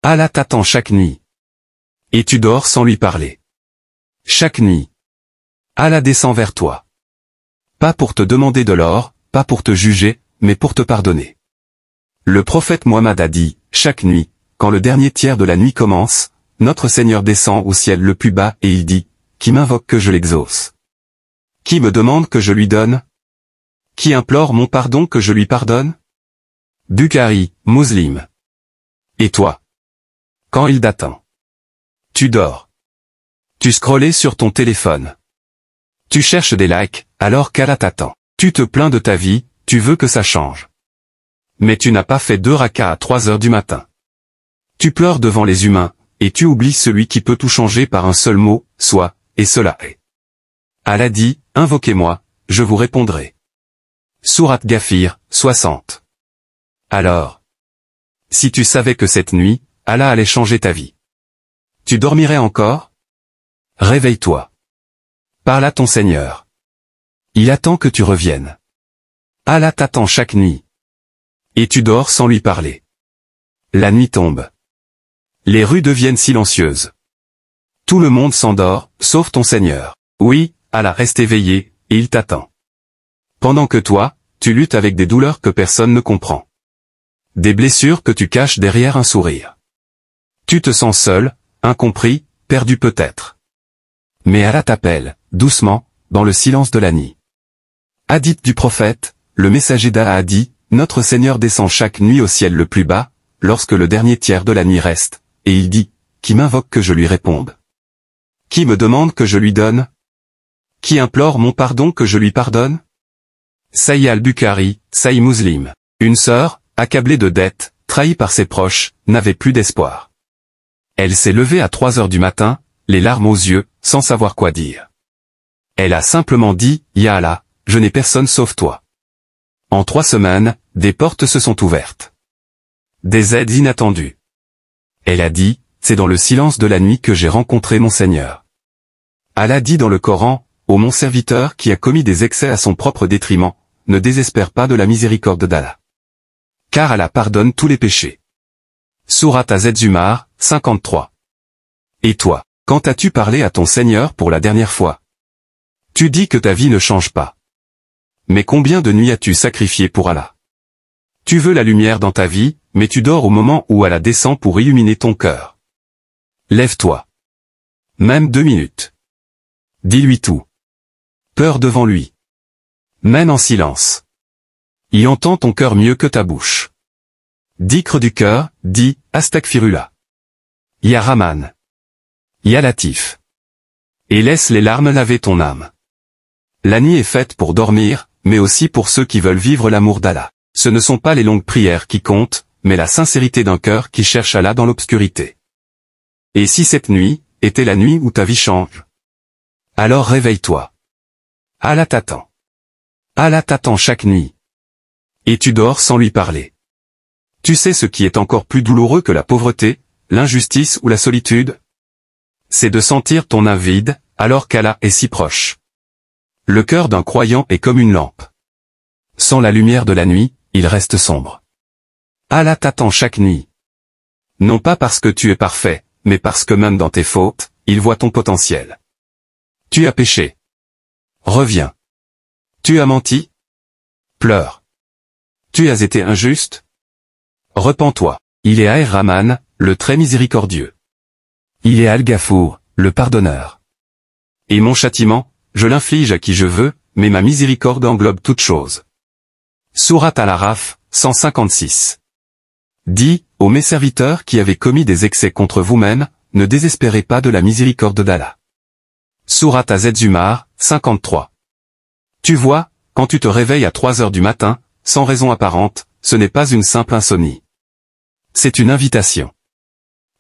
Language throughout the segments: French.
Allah t'attend chaque nuit. Et tu dors sans lui parler. Chaque nuit. Allah descend vers toi. Pas pour te demander de l'or, pas pour te juger, mais pour te pardonner. Le prophète Mohammed a dit, chaque nuit, quand le dernier tiers de la nuit commence, notre Seigneur descend au ciel le plus bas et il dit, qui m'invoque que je l'exauce? Qui me demande que je lui donne? Qui implore mon pardon que je lui pardonne? Bukhari, Muslim. Et toi? Quand il t'attend? Tu dors. Tu scrollais sur ton téléphone. Tu cherches des likes, alors qu'Allah t'attend. Tu te plains de ta vie, tu veux que ça change. Mais tu n'as pas fait 2 rakas à 3 heures du matin. Tu pleures devant les humains, et tu oublies celui qui peut tout changer par un seul mot, soit, et cela est. Allah dit, invoquez-moi, je vous répondrai. Sourate Ghafir, 60. Alors, si tu savais que cette nuit, Allah allait changer ta vie, tu dormirais encore? Réveille-toi. Parle à ton Seigneur. Il attend que tu reviennes. Allah t'attend chaque nuit. Et tu dors sans lui parler. La nuit tombe. Les rues deviennent silencieuses. Tout le monde s'endort, sauf ton Seigneur. Oui, Allah reste éveillé, et il t'attend. Pendant que toi, tu luttes avec des douleurs que personne ne comprend. Des blessures que tu caches derrière un sourire. Tu te sens seul, incompris, perdu peut-être. Mais Allah t'appelle, doucement, dans le silence de la nuit. Hadith du prophète, le messager d'Allah a dit, notre Seigneur descend chaque nuit au ciel le plus bas, lorsque le dernier tiers de la nuit reste, et il dit, qui m'invoque que je lui réponde? Qui me demande que je lui donne? Qui implore mon pardon que je lui pardonne? Sahih al-Bukhari, Sahih Muslim. Une sœur, accablée de dettes, trahie par ses proches, n'avait plus d'espoir. Elle s'est levée à 3 heures du matin, les larmes aux yeux, sans savoir quoi dire. Elle a simplement dit, Ya Allah, je n'ai personne sauf toi. En 3 semaines, des portes se sont ouvertes. Des aides inattendues. Elle a dit, c'est dans le silence de la nuit que j'ai rencontré mon Seigneur. Allah dit dans le Coran, ô mon serviteur qui a commis des excès à son propre détriment, ne désespère pas de la miséricorde d'Allah. Car Allah pardonne tous les péchés. Sourate Az-Zumar, 53. Et toi, quand as-tu parlé à ton Seigneur pour la dernière fois? Tu dis que ta vie ne change pas. Mais combien de nuits as-tu sacrifié pour Allah? Tu veux la lumière dans ta vie, mais tu dors au moment où Allah descend pour illuminer ton cœur. Lève-toi. Même 2 minutes. Dis-lui tout. Peur devant lui. Même en silence. Il entend ton cœur mieux que ta bouche. Dhikr du cœur, dis, Astaghfirullah. Ya Rahman. Ya Latif. Et laisse les larmes laver ton âme. La nuit est faite pour dormir, mais aussi pour ceux qui veulent vivre l'amour d'Allah. Ce ne sont pas les longues prières qui comptent, mais la sincérité d'un cœur qui cherche Allah dans l'obscurité. Et si cette nuit était la nuit où ta vie change? Alors réveille-toi. Allah t'attend. Allah t'attend chaque nuit. Et tu dors sans lui parler. Tu sais ce qui est encore plus douloureux que la pauvreté, l'injustice ou la solitude? C'est de sentir ton âme vide, alors qu'Allah est si proche. Le cœur d'un croyant est comme une lampe. Sans la lumière de la nuit, il reste sombre. Allah t'attend chaque nuit. Non pas parce que tu es parfait, mais parce que même dans tes fautes, il voit ton potentiel. Tu as péché. Reviens. Tu as menti? Pleure. Tu as été injuste? Repens-toi. Il est Ar-Rahman, le très miséricordieux. Il est Al-Ghafour, le pardonneur. Et mon châtiment, je l'inflige à qui je veux, mais ma miséricorde englobe toute chose. Sourate Al-Araf, 156. Dis, ô mes serviteurs qui avez commis des excès contre vous-mêmes, ne désespérez pas de la miséricorde d'Allah. Sourate Az-Zumar, 53. Tu vois, quand tu te réveilles à 3 heures du matin, sans raison apparente, ce n'est pas une simple insomnie. C'est une invitation.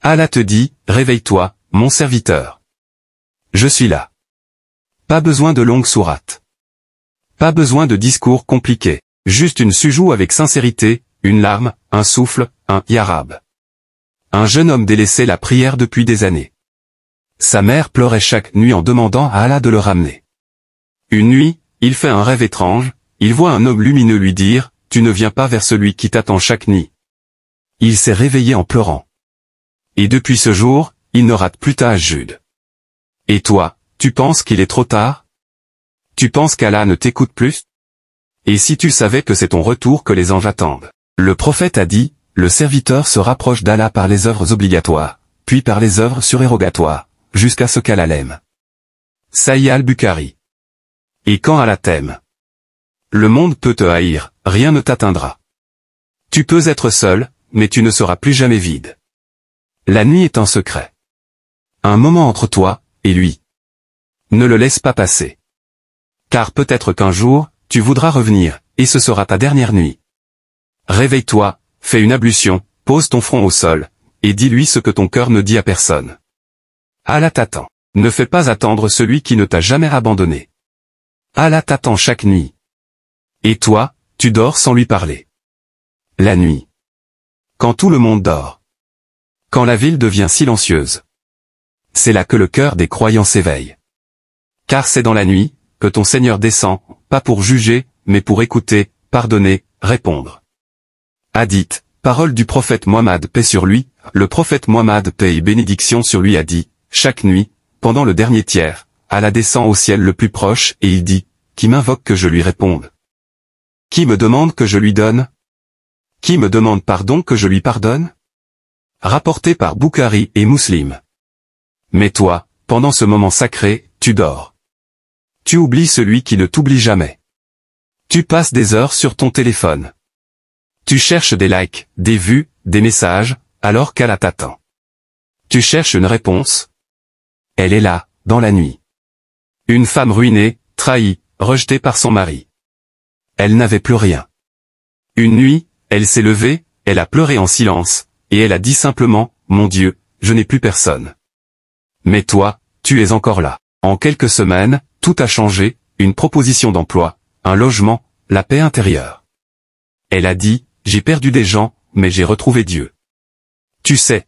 Allah te dit, réveille-toi, mon serviteur. Je suis là. Pas besoin de longues sourates. Pas besoin de discours compliqués, juste une sujoue avec sincérité, une larme, un souffle, un yarab. Un jeune homme délaissait la prière depuis des années. Sa mère pleurait chaque nuit en demandant à Allah de le ramener. Une nuit, il fait un rêve étrange, il voit un homme lumineux lui dire, tu ne viens pas vers celui qui t'attend chaque nuit. Il s'est réveillé en pleurant. Et depuis ce jour, il ne rate plus ta Jude. Et toi, tu penses qu'il est trop tard? Tu penses qu'Allah ne t'écoute plus? Et si tu savais que c'est ton retour que les anges attendent? Le prophète a dit, le serviteur se rapproche d'Allah par les œuvres obligatoires, puis par les œuvres surérogatoires, jusqu'à ce qu'Allah l'aime. Sahih al-Bukhari. Et quand Allah t'aime, le monde peut te haïr, rien ne t'atteindra. Tu peux être seul, mais tu ne seras plus jamais vide. La nuit est un secret. Un moment entre toi et lui. Ne le laisse pas passer. Car peut-être qu'un jour, tu voudras revenir, et ce sera ta dernière nuit. Réveille-toi, fais une ablution, pose ton front au sol, et dis-lui ce que ton cœur ne dit à personne. Allah t'attend. Ne fais pas attendre celui qui ne t'a jamais abandonné. Allah t'attend chaque nuit. Et toi, tu dors sans lui parler. La nuit. Quand tout le monde dort. Quand la ville devient silencieuse. C'est là que le cœur des croyants s'éveille. Car c'est dans la nuit, que ton Seigneur descend, pas pour juger, mais pour écouter, pardonner, répondre. Hadith, parole du prophète Mohammed paix sur lui, le prophète Mohammed paix et bénédiction sur lui a dit, chaque nuit, pendant le dernier tiers, Allah descend au ciel le plus proche et il dit, qui m'invoque que je lui réponde? Qui me demande que je lui donne? Qui me demande pardon que je lui pardonne? Rapporté par Bukhari et Muslim. Mais toi, pendant ce moment sacré, tu dors. Tu oublies celui qui ne t'oublie jamais. Tu passes des heures sur ton téléphone. Tu cherches des likes, des vues, des messages, alors qu'Allah t'attend. Tu cherches une réponse. Elle est là, dans la nuit. Une femme ruinée, trahie, rejetée par son mari. Elle n'avait plus rien. Une nuit, elle s'est levée, elle a pleuré en silence, et elle a dit simplement, mon Dieu, je n'ai plus personne. Mais toi, tu es encore là. En quelques semaines, tout a changé, une proposition d'emploi, un logement, la paix intérieure. Elle a dit, j'ai perdu des gens, mais j'ai retrouvé Dieu. Tu sais.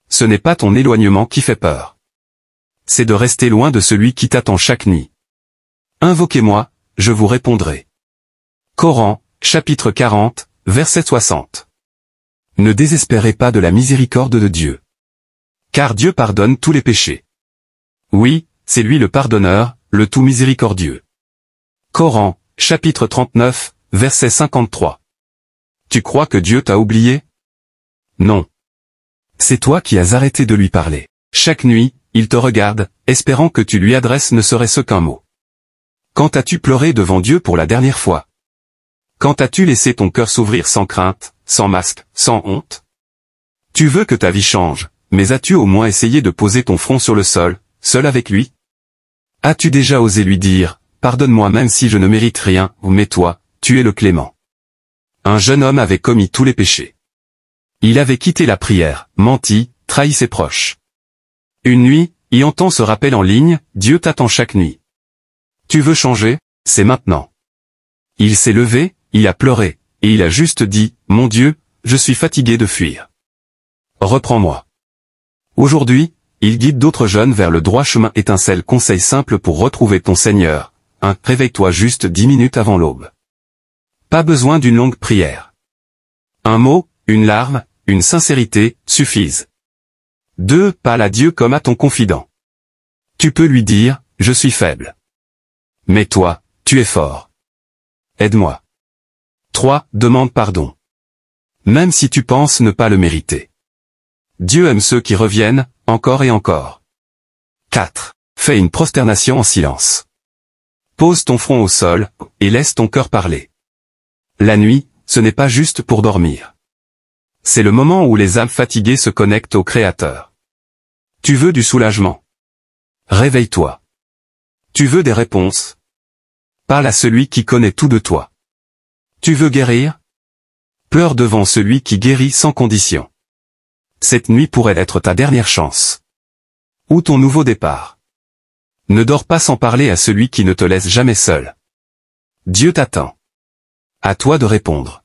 Ce n'est pas ton éloignement qui fait peur. C'est de rester loin de celui qui t'attend chaque nuit. Invoquez-moi, je vous répondrai. Coran, chapitre 40, verset 60. Ne désespérez pas de la miséricorde de Dieu. Car Dieu pardonne tous les péchés. Oui, c'est lui le pardonneur, le tout miséricordieux. Coran, chapitre 39, verset 53. Tu crois que Dieu t'a oublié? Non. C'est toi qui as arrêté de lui parler. Chaque nuit, il te regarde, espérant que tu lui adresses ne serait-ce qu'un mot. Quand as-tu pleuré devant Dieu pour la dernière fois? Quand as-tu laissé ton cœur s'ouvrir sans crainte, sans masque, sans honte? Tu veux que ta vie change, mais as-tu au moins essayé de poser ton front sur le sol, seul avec lui? As-tu déjà osé lui dire, pardonne-moi même si je ne mérite rien, mais toi, tu es le clément? Un jeune homme avait commis tous les péchés. Il avait quitté la prière, menti, trahi ses proches. Une nuit, il entend ce rappel en ligne, Dieu t'attend chaque nuit. Tu veux changer? C'est maintenant. Il s'est levé, il a pleuré, et il a juste dit, mon Dieu, je suis fatigué de fuir. Reprends-moi. Aujourd'hui, il guide d'autres jeunes vers le droit chemin. Étincelle, conseil simple pour retrouver ton Seigneur. 1. Réveille-toi juste 10 minutes avant l'aube. Pas besoin d'une longue prière. Un mot, une larme, une sincérité, suffisent. 2. Parle à Dieu comme à ton confident. Tu peux lui dire, je suis faible. Mais toi, tu es fort. Aide-moi. 3. Demande pardon. Même si tu penses ne pas le mériter. Dieu aime ceux qui reviennent, encore et encore. 4. Fais une prosternation en silence. Pose ton front au sol, et laisse ton cœur parler. La nuit, ce n'est pas juste pour dormir. C'est le moment où les âmes fatiguées se connectent au Créateur. Tu veux du soulagement? Réveille-toi. Tu veux des réponses? Parle à celui qui connaît tout de toi. Tu veux guérir? Pleure devant celui qui guérit sans condition. Cette nuit pourrait être ta dernière chance. Ou ton nouveau départ. Ne dors pas sans parler à celui qui ne te laisse jamais seul. Dieu t'attend. À toi de répondre.